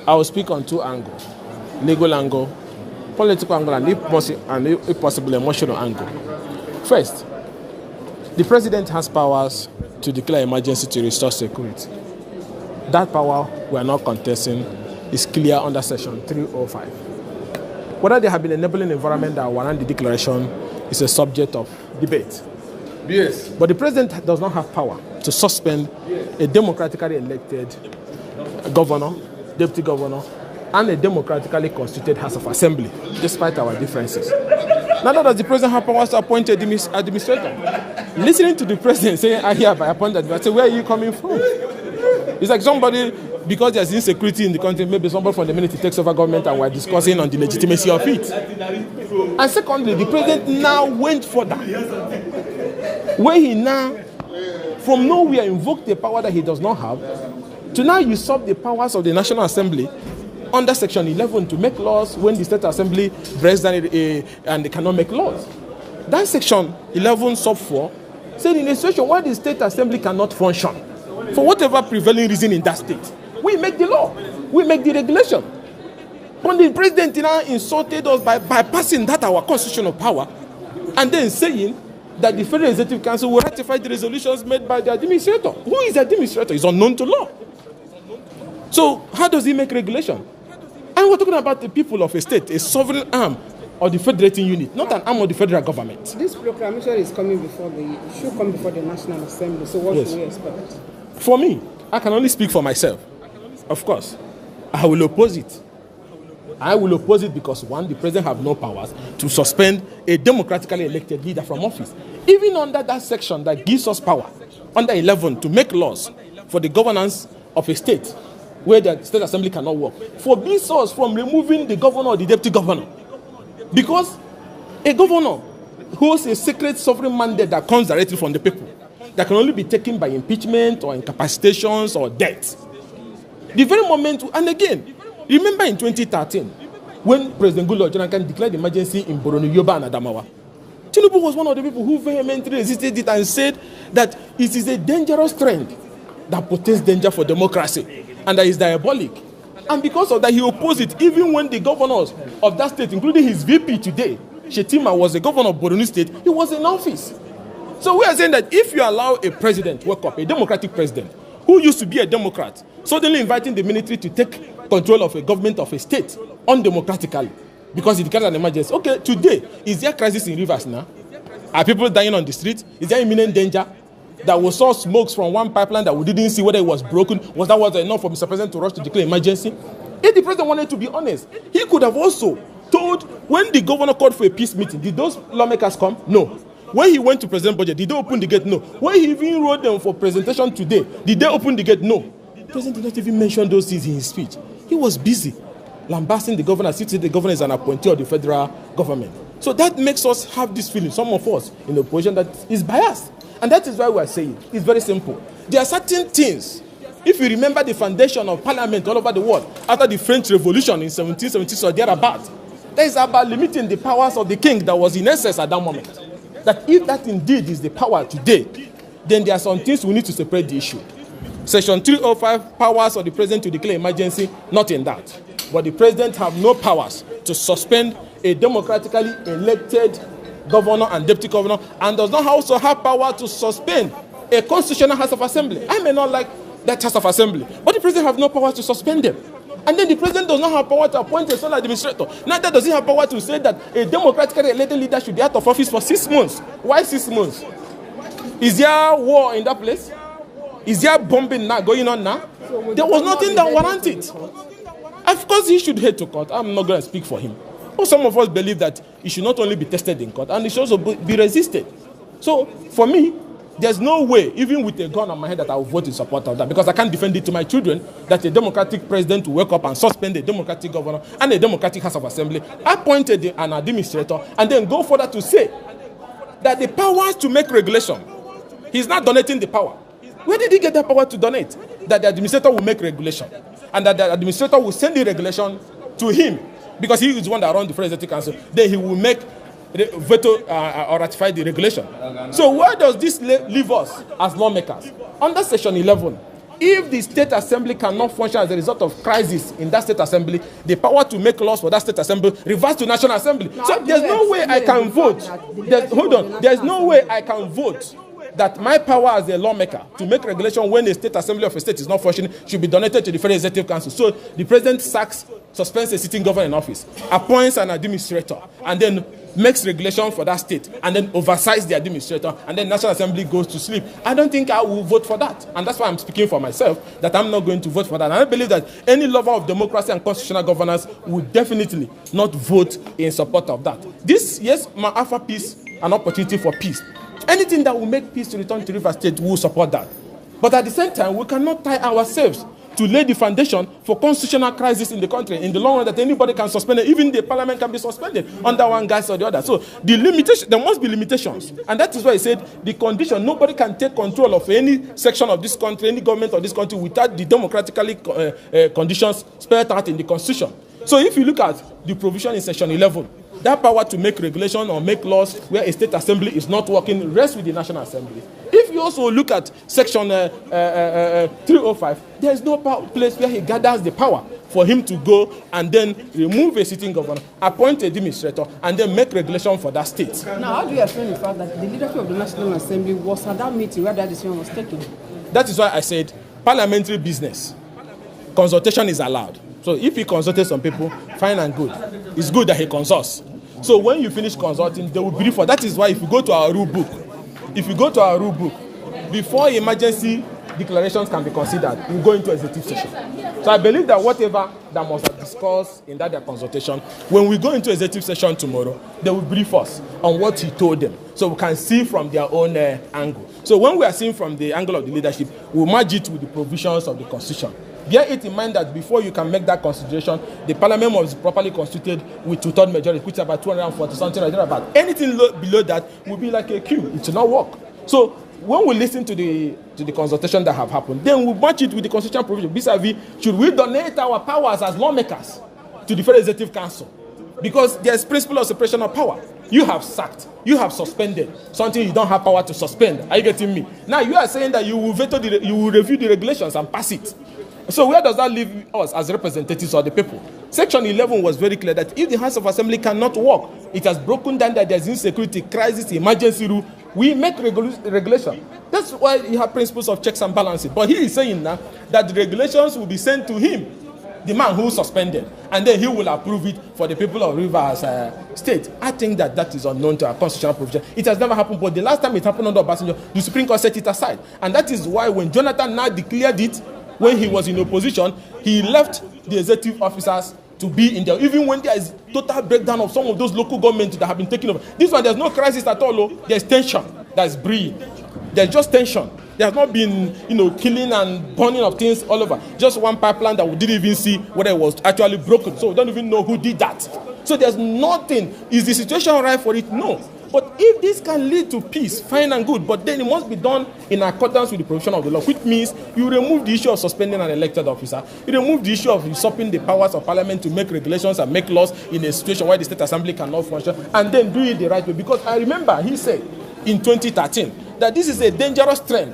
I will speak on two angles: legal angle, political angle, and if possible, emotional angle. First, the president has powers to declare emergency to restore security. That power we are not contesting is clear under Section 305. Whether there have been enabling environment that warrant the declaration is a subject of debate. Yes. But the president does not have power to suspend a democratically elected governor, deputy governor, and a democratically constituted House of Assembly, despite our differences. Neither does the president have powers to appoint an administrator. Listening to the president saying, I hereby appoint that, I say, where are you coming from? It's like somebody, because there's insecurity in the country, maybe somebody from the minute he takes over government and we're discussing on the legitimacy of it. And secondly, the president now went further, where he now, from nowhere, invoked a power that he does not have, to now usurp the powers of the National Assembly under Section 11 to make laws when the State Assembly breaks down and they cannot make laws. That Section 11 sub 4 said in a situation where the State Assembly cannot function, for whatever prevailing reason in that state, we make the law, we make the regulation. But the president now insulted us by bypassing that our constitutional power and then saying that the Federal Executive Council will ratify the resolutions made by the administrator. Who is the administrator? It's unknown to law. So how does he make regulation? And we're talking about the people of a state, a sovereign arm of the federating unit, not an arm of the federal government. This proclamation is coming should come before the National Assembly. So what should we expect? For me, I can only speak for myself. Of course, I will oppose it. I will oppose it because, one, the president have no powers to suspend a democratically elected leader from office. Even under that section that gives us power, under 11, to make laws for the governance of a state where the State Assembly cannot work, forbids us from removing the governor or the deputy governor. Because a governor holds a sacred sovereign mandate that comes directly from the people, that can only be taken by impeachment or incapacitations or death. The very moment, and again, remember in 2013, when President Goodluck Jonathan declared emergency in Borno, Yoruba, and Adamawa, Tinubu was one of the people who vehemently resisted it and said that it is a dangerous trend that portends danger for democracy and that is diabolic. And because of that, he opposed it, even when the governors of that state, including his VP today, Shetima, was the governor of Borno State, he was in office. So we are saying that if you allow a president to wake up, a democratic president, who used to be a Democrat, suddenly inviting the military to take control of a government of a state undemocratically because he declared an emergency. Okay, today, is there a crisis in Rivers now? Are people dying on the street? Is there imminent danger? That we saw smokes from one pipeline that we didn't see whether it was broken. Was enough for Mr. President to rush to declare emergency? If the president wanted to be honest, he could have also told, when the governor called for a peace meeting, did those lawmakers come? No. When he went to present budget, did they open the gate? No. When he even wrote them for presentation today, did they open the gate? No. The president did not even mention those things in his speech. He was busy lambasting the governor, as if the governor is an appointee of the federal government. So that makes us have this feeling, some of us in the opposition, that is biased. And that is why we are saying it's very simple. There are certain things. If you remember the foundation of parliament all over the world after the French Revolution in 1776 or thereabout, that is about limiting the powers of the king that was in excess at that moment. That if that indeed is the power today, then there are some things we need to separate the issue. Section 305, powers of the president to declare emergency, not in that. But the president have no powers to suspend a democratically elected governor and deputy governor, and does not also have power to suspend a constitutional House of Assembly. I may not like that House of Assembly, but the president have no power to suspend them. And then the president does not have power to appoint a sole administrator. Neither does he have power to say that a democratically elected leader should be out of office for 6 months. Why 6 months? Is there war in that place? Is there bombing now going on now? There was nothing that warranted it. Of course, he should head to court. I'm not going to speak for him. But some of us believe that it should not only be tested in court, and it should also be resisted. So, for me, there's no way, even with a gun on my head, that I will vote in support of that, because I can't defend it to my children that a democratic president will wake up and suspend a democratic governor and a democratic House of Assembly, appointed an administrator, and then go further to say that the powers to make regulation, he's not donating the power. Where did he get that power to donate? That the administrator will make regulation, and that the administrator will send the regulation to him, because he is the one that runs the Federal Executive Council. Then he will make veto or ratify the regulation. So where does this leave us as lawmakers? Under Section 11, If the state assembly cannot function as a result of crisis in that state assembly, the power to make laws for that state assembly reverts to national assembly. No, So there's no way I can vote. There's no way I can vote that my power as a lawmaker to make regulation when the state assembly of a state is not functioning should be donated to the Federal Executive Council. So the president suspends a sitting governor in office, appoints an administrator, and then makes regulation for that state, and then oversights the administrator, and then National Assembly goes to sleep. I don't think I will vote for that. And that's why I'm speaking for myself, that I'm not going to vote for that. And I believe that any lover of democracy and constitutional governance would definitely not vote in support of that. This, yes, my offer peace, an opportunity for peace. Anything that will make peace to return to River State, will support that. But at the same time, we cannot tie ourselves to lay the foundation for constitutional crisis in the country in the long run, that anybody can suspend it. Even the parliament can be suspended under one guise or the other. So the limitation, there must be limitations. And that is why I said the condition, nobody can take control of any section of this country, any government of this country, without the democratically conditions spelled out in the constitution. So if you look at the provision in section 11, that power to make regulation or make laws where a state assembly is not working rests with the National Assembly. If you also look at section 305, there is no place where he gathers the power for him to go and then remove a sitting governor, appoint a administrator, and then make regulation for that state. Now, how do you explain the fact that the leadership of the National Assembly was at that meeting where that decision was taken? That is why I said parliamentary business, consultation is allowed. So if he consulted some people, fine and good. It's good that he consults. So when you finish consulting, they will brief for. That is why if you go to our rule book, before emergency declarations can be considered, we go into executive session. So I believe that whatever that must have discussed in that their consultation, when we go into executive session tomorrow, they will brief us on what he told them, so we can see from their own angle. So when we are seeing from the angle of the leadership, we'll merge it with the provisions of the constitution. Bear it in mind that before you can make that consideration, the parliament must be properly constituted with two-thirds majority, which is about 240 something like that. About anything below that will be like a queue. It will not work. So when we listen to the consultation that have happened, then we match it with the constitutional provision. Vis-a-vis, should we donate our powers as lawmakers to the Federal Executive Council? Because there's principle of separation of power. You have sacked, you have suspended something you don't have power to suspend. Are you getting me? Now you are saying that you will you will review the regulations and pass it. So where does that leave us as representatives of the people? Section 11 was very clear that if the House of Assembly cannot work, it has broken down that there's insecurity, crisis, emergency rule, we make regulation. That's why you have principles of checks and balances. But he is saying now that the regulations will be sent to him, the man who suspended, and then he will approve it for the people of Rivers State. I think that is unknown to our constitutional provision. It has never happened, but the last time it happened under Obasanjo, the Supreme Court set it aside. And that is why when Jonathan now declared it, when he was in opposition, he left the executive officers to be in there, even when there is total breakdown of some of those local governments that have been taken over. This one, there's no crisis at all. There's tension that's brewing. There's just tension. There has not been, killing and burning of things all over. Just one pipeline that we didn't even see whether it was actually broken. So we don't even know who did that. So there's nothing. Is the situation right for it? No. But if this can lead to peace, fine and good, but then it must be done in accordance with the provision of the law, which means you remove the issue of suspending an elected officer, you remove the issue of usurping the powers of parliament to make regulations and make laws in a situation where the state assembly cannot function, and then do it the right way. Because I remember he said in 2013 that this is a dangerous trend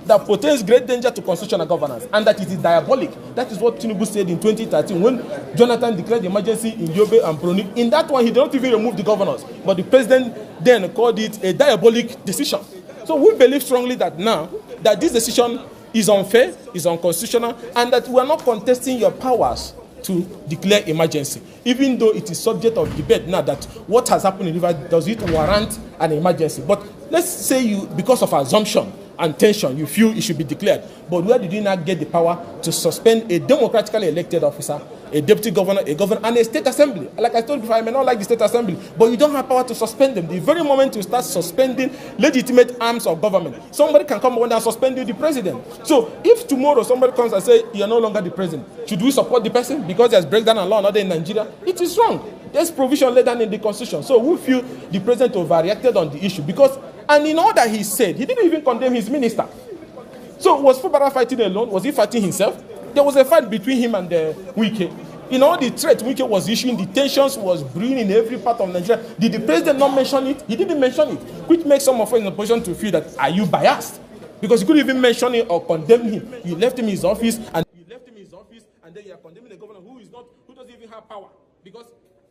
that portends great danger to constitutional governance, and that it is diabolic. That is what Tinubu said in 2013 when Jonathan declared the emergency in Yobe and Bruni. In that one, he did not even remove the governors, but the president then called it a diabolic decision. So we believe strongly that now that this decision is unfair, is unconstitutional, and that we are not contesting your powers to declare emergency, even though it is subject of debate now that what has happened in River, does it warrant an emergency? But let's say you, because of assumption and tension, you feel it should be declared. But where did you not get the power to suspend a democratically elected officer, a deputy governor, a governor, and a state assembly? Like I told you, I may not like the state assembly, but you don't have power to suspend them. The very moment you start suspending legitimate arms of government, somebody can come and suspend you, the president. So if tomorrow somebody comes and say you're no longer the president, should we support the person because there's breakdown in law and order in Nigeria? It is wrong. There's provision laid down in the constitution. So we feel the president overreacted on the issue because, and in all that he said, he didn't even condemn his minister. So was Fubara fighting alone? Was he fighting himself? There was a fight between him and Wike. In all the threats Wike was issuing, the tensions was brewing in every part of Nigeria. Did the president not mention it? He didn't mention it, which makes some of us in the position to feel that, are you biased? Because you couldn't even mention him or condemn him. You left him in his office, and then you are condemning a governor who doesn't even have power. Because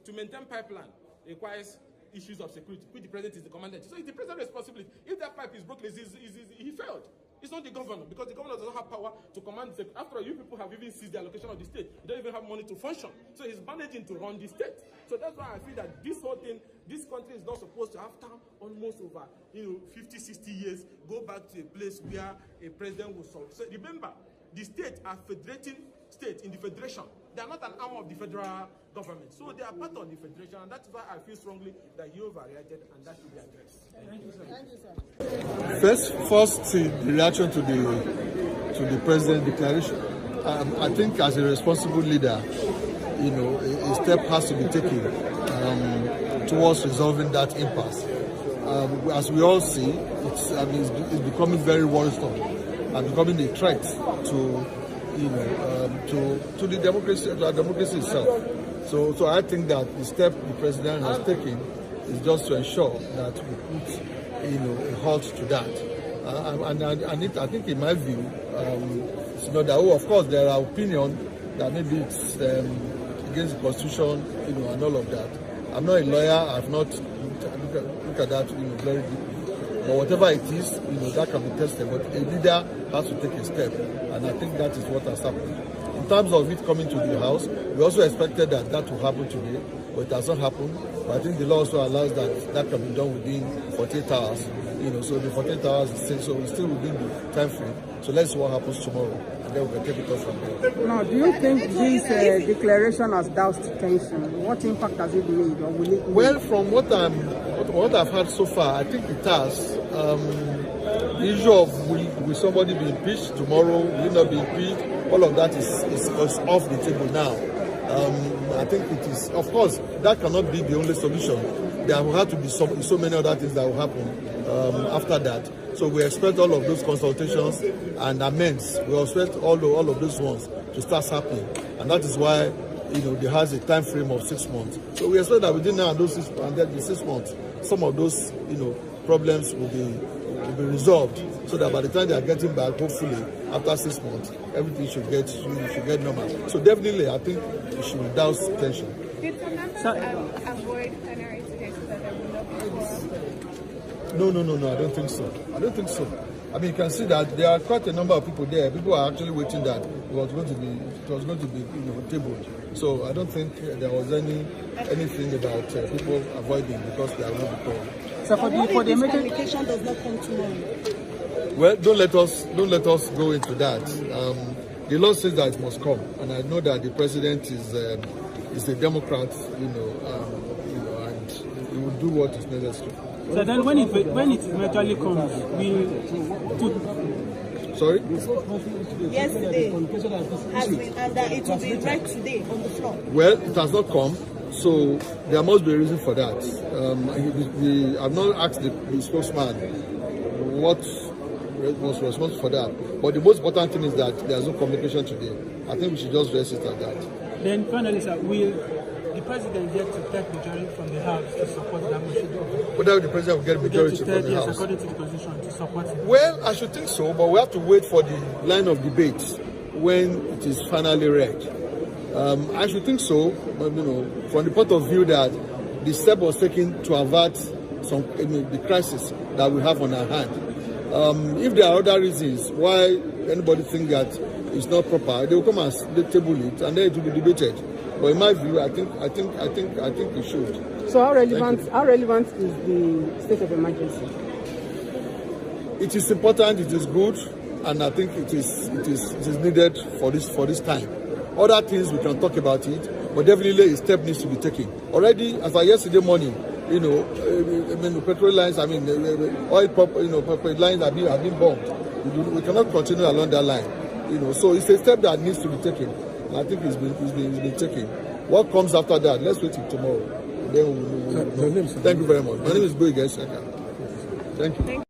to maintain pipeline requires issues of security, which the president is the commander. So it's the president's responsibility. If that pipe is broken, he failed. It's not the governor, because the governor doesn't have power to command the security. After all, you people have even seized the allocation of the state. You don't even have money to function. So he's managing to run the state. So that's why I feel that this whole thing, this country is not supposed to, after almost over 50, 60 years, go back to a place where a president will solve. So remember, the states are federating states in the federation. They are not an arm of the federal government. So they are part of the federation, and that's why I feel strongly that you overreacted, and that should be addressed. Thank you, sir. Thank you, sir. First, the reaction to the president's declaration. I think as a responsible leader, a step has to be taken towards resolving that impasse. As we all see, it's becoming very worrisome and becoming a threat to the democracy itself. So I think that the step the president has taken is just to ensure that we put a halt to that. I think in my view, that of course there are opinions that maybe it's against the constitution, and all of that. I'm not a lawyer. I've not looked at that very deeply. But whatever it is, that can be tested. But a leader has to take a step, and I think that is what has happened. In terms of it coming to the House, we also expected that will happen today, but it has not happened. But I think the law also allows that can be done within 48 hours. So the 48 hours is still within the time frame. So let's see what happens tomorrow, and then we can take it off from there. Now, do you think this declaration has doused tension? What impact has it made, or will it make? Well, from what I've heard so far, I think it has. The issue of will somebody be impeached tomorrow, will it not be impeached, all of that is off the table now. I think it is, of course, that cannot be the only solution. There will have to be so many other things that will happen after that. So we expect all of those consultations and amends. We expect all of those ones to start happening, and that is why there has a time frame of 6 months. So we expect that within now and then the 6 months, some of those problems will be resolved, so that by the time they are getting back, hopefully after 6 months, everything should get normal. So definitely, I think we should douse tension. Did some members avoid plenary today so that there will not be quorum? No, I don't think so. I mean, you can see that there are quite a number of people there. People are actually waiting that it was going to be tabled. So I don't think there was anything about people avoiding because they are not quorum. So for the communication does not come tomorrow. Well, don't let us go into that. The law says that it must come, and I know that the president is a Democrat, and he will do what is necessary. So then, when it eventually comes, Sorry? Yesterday, and it will be read today on the floor. Well, it has not come, so there must be a reason for that. I've not asked the spokesman what was responsible for that. But the most important thing is that there is no communication today. I think we should just rest it at that. Then finally, sir, will the president get to take majority from the House to support that motion? Whether the president will get majority from the House? According to the Constitution, to support it. Well, I should think so, but we have to wait for the line of debate when it is finally read. I should think so, but, from the point of view that the step was taken to avert the crisis that we have on our hand. If there are other reasons why anybody think that it's not proper, they will come and table it, and then it will be debated. But in my view, I think it should. So how relevant is the state of emergency? It is important. It is good, and I think it is needed for this time. Other things we can talk about it, but definitely a step needs to be taken. Already, as of yesterday morning, the petrol lines, oil lines have been bombed. We cannot continue along that line. So it's a step that needs to be taken. And I think it's been taken. What comes after that? Let's wait till tomorrow. Then we'll Thank you very much. My name is Ikenga Imo Ugochinyere. Thank you.